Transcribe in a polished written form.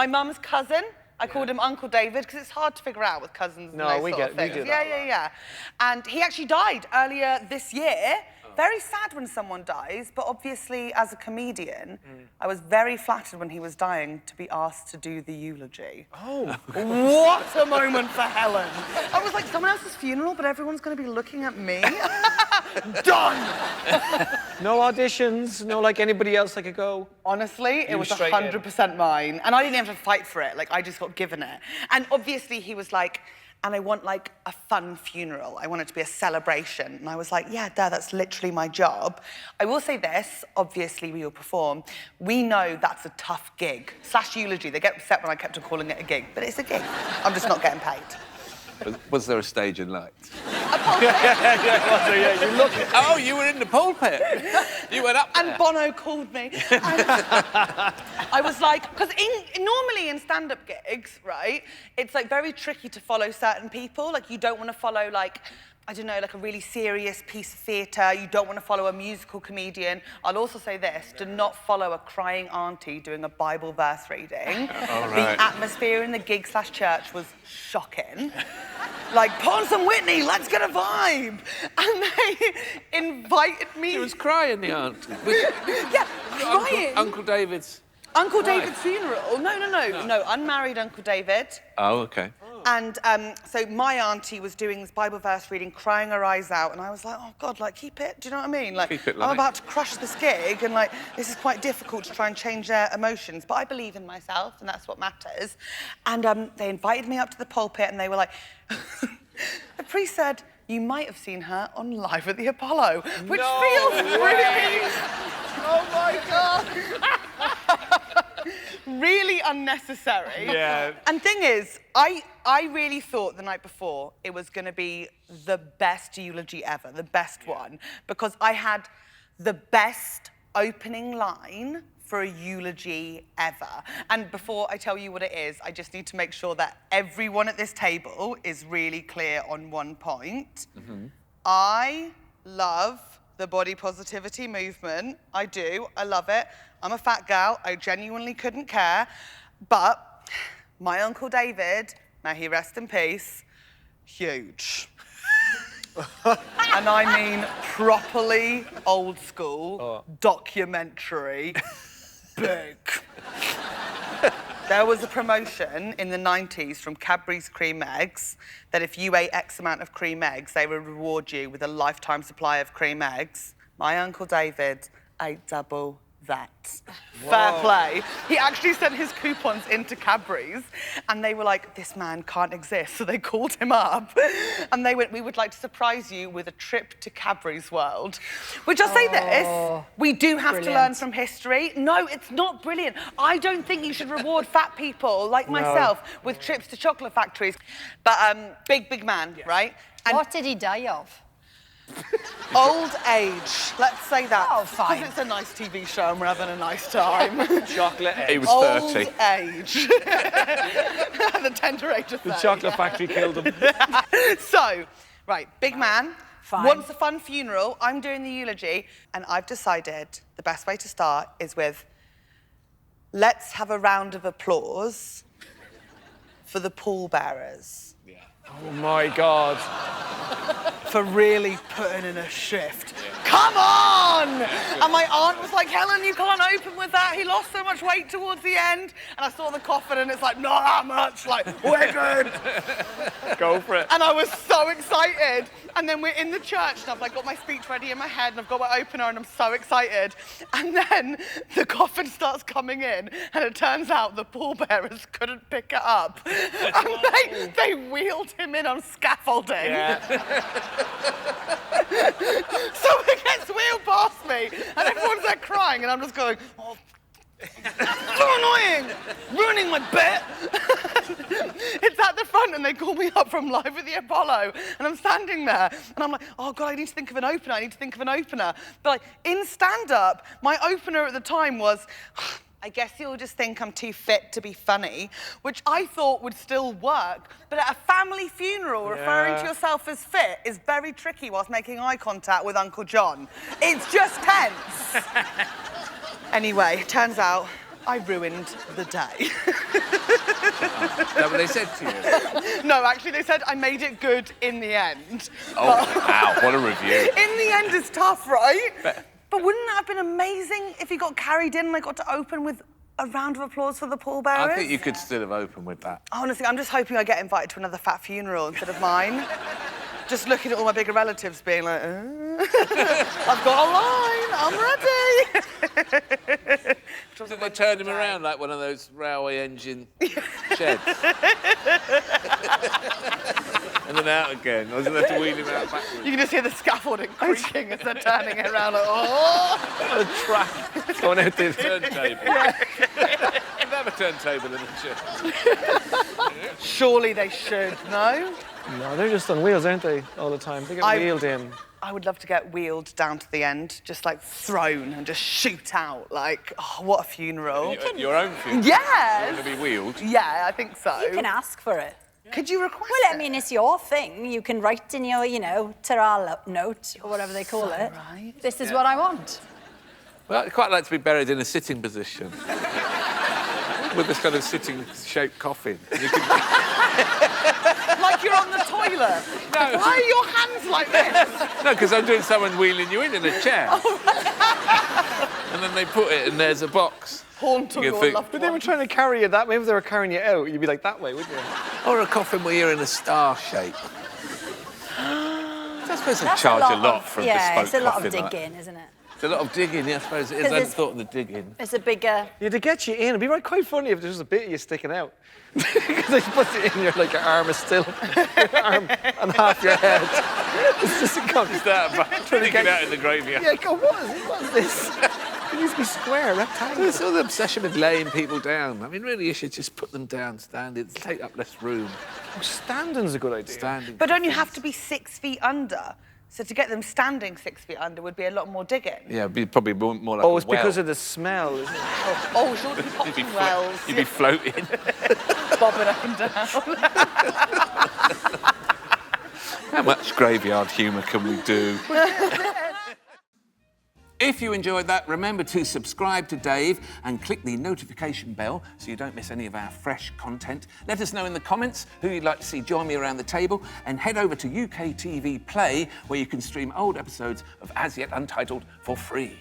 My mum's cousin, I called him Uncle David because it's hard to figure out with cousins and those sort of things. We do that. Yeah. And he actually died earlier this year. Very sad when someone dies, but obviously, as a comedian, I was very flattered when he was dying to be asked to do the eulogy. Oh. What a moment for Helen. I was like, someone else's funeral, but everyone's going to be looking at me? Done! No auditions, no like anybody else that could go? Honestly, it was 100% mine. And I didn't have to fight for it. Like, I just got given it. And obviously, he was like, and I want like a fun funeral. I want it to be a celebration. And I was like, yeah, Dad, that's literally my job. I will say this, obviously we will perform. We know that's a tough gig. / eulogy, they get upset when I kept on calling it a gig, but it's a gig. I'm just not getting paid. Was there a stage in lights? A pulpit? Yeah, you look. Oh, you were in the pulpit. You went up there. And Bono called me. And I was like, because normally in stand-up gigs, right, it's like very tricky to follow certain people. Like you don't want to follow like, I don't know, like a really serious piece of theatre. You don't want to follow a musical comedian. I'll also say this, do not follow a crying auntie doing a Bible verse reading. The atmosphere in the gig / church was shocking. Like, put on some Whitney, let's get a vibe. And they invited me. She was crying, the aunt. Yeah, crying. Uncle David's. Uncle David's funeral? No, unmarried Uncle David. Oh, OK. And so my auntie was doing this Bible verse reading, crying her eyes out, and I was like, oh, God, like, keep it, do you know what I mean? Like, keep it I'm light. about to crush this gig, and, like, this is quite difficult to try and change their emotions, but I believe in myself, and that's what matters. And they invited me up to the pulpit, and they were like, the priest said, you might have seen her on Live at the Apollo, which feels really... Oh, my God. Really unnecessary. Yeah. And thing is, I really thought the night before it was going to be the best eulogy ever, the best one, because I had the best opening line for a eulogy ever. And before I tell you what it is, I just need to make sure that everyone at this table is really clear on one point. I love the body positivity movement. I do. I love it. I'm a fat gal. I genuinely couldn't care. But my Uncle David, may he rest in peace, huge. And I mean properly old school, documentary, big. There was a promotion in the 90s from Cadbury's cream eggs that if you ate X amount of cream eggs, they would reward you with a lifetime supply of cream eggs. My Uncle David ate double that. Fair play. He actually sent his coupons into Cadbury's, and they were like, this man can't exist. So they called him up, and they went, we would like to surprise you with a trip to Cadbury's World. Which I'll say this, we do have to learn from history. No, it's not brilliant. I don't think you should reward fat people like myself with trips to chocolate factories. But big man, right? And what did he die of? Old age, let's say that. Oh, fine. Because it's a nice TV show and we're having a nice time. Chocolate egg. He was Old 30. age. The tender age of 30. The chocolate factory killed him. So, right, big man. Fine. Wants a fun funeral. I'm doing the eulogy. And I've decided the best way to start is with, let's have a round of applause for the pallbearers. Oh, my God. For really putting in a shift. Come on! And my aunt was like, Helen, you can't open with that. He lost so much weight towards the end. And I saw the coffin and it's like, not that much. Like, we're good. Go for it. And I was so excited. And then we're in the church and I've like got my speech ready in my head and I've got my opener and I'm so excited. And then the coffin starts coming in and it turns out the pallbearers couldn't pick it up. And they wheeled him in on scaffolding. Yeah. So it gets wheeled past me and everyone's there crying and I'm just going, oh, so annoying, ruining my bit. It's at the front and they call me up from Live at the Apollo and I'm standing there and I'm like, oh God, I need to think of an opener, But like, in stand-up, my opener at the time was, I guess you'll just think I'm too fit to be funny, which I thought would still work. But at a family funeral, referring to yourself as fit is very tricky whilst making eye contact with Uncle John. It's just tense. Anyway, turns out I ruined the day. Is that what they said to you? No, actually, they said I made it good in the end. Oh, wow, what a review. In the end is tough, right? But wouldn't that have been amazing if he got carried in and I got to open with a round of applause for the pallbearers? I think you could still have opened with that. Honestly, I'm just hoping I get invited to another fat funeral instead of mine. Just looking at all my bigger relatives being like, I've got a line, I'm ready. Did they turn him around like one of those railway engine sheds? And then out again? Or did they have to wheel him out backwards? You can just hear the scaffolding creaking as they're turning it around like, oh! A track going out the Turntable. Yeah. They have a turntable in the shed. Surely they should, no? No, they're just on wheels, aren't they, all the time? They get wheeled in. I would love to get wheeled down to the end, just like thrown and just shoot out. Like, oh, what a funeral. Your own funeral? Yes! You want to be wheeled? Yeah, I think so. You can ask for it. Could you request Well, I it? mean, it's your thing. You can write in your, Tara note, or whatever they call it. right. This is what I want. Well, I'd quite like to be buried in a sitting position. With this kind of sitting-shaped coffin. You could... Like you're on the toilet. No. Why are your hands like this? No, because I'm doing someone wheeling you in a chair. And then they put it and there's a box. Haunt of You your think- loved But they were one. trying to carry you that way. If they were carrying you out, you'd be like that way, wouldn't you? Or a coffin where you're in a star shape. I suppose they That's charge a lot for a yeah, bespoke it's a lot of coffin like that. digging, isn't it? It's a lot of digging, yeah, I suppose it is. I hadn't thought of the digging. It's a bigger... Yeah, to get you in, it'd be quite funny if there's just a bit of you sticking out. Because they put it in, your arm is still, your arm and half your head. It's just a Is that about digging out in the graveyard? Yeah, go, what is this? It needs to be square, rectangular. There's all the obsession with laying people down. I mean, really, you should just put them down, standing, take up less room. Oh, standing's a good idea. Standing. But don't you have to be 6 feet under? So to get them standing 6 feet under would be a lot more digging. Yeah, it'd be probably more like Oh, a it's because well. of the smell, isn't it? Oh, sure, the You'd be, potting wells. you'd be floating. Bobbing up and down. How much graveyard humour can we do? If you enjoyed that, remember to subscribe to Dave and click the notification bell so you don't miss any of our fresh content. Let us know in the comments who you'd like to see join me around the table, and head over to UKTV Play, where you can stream old episodes of As Yet Untitled for free.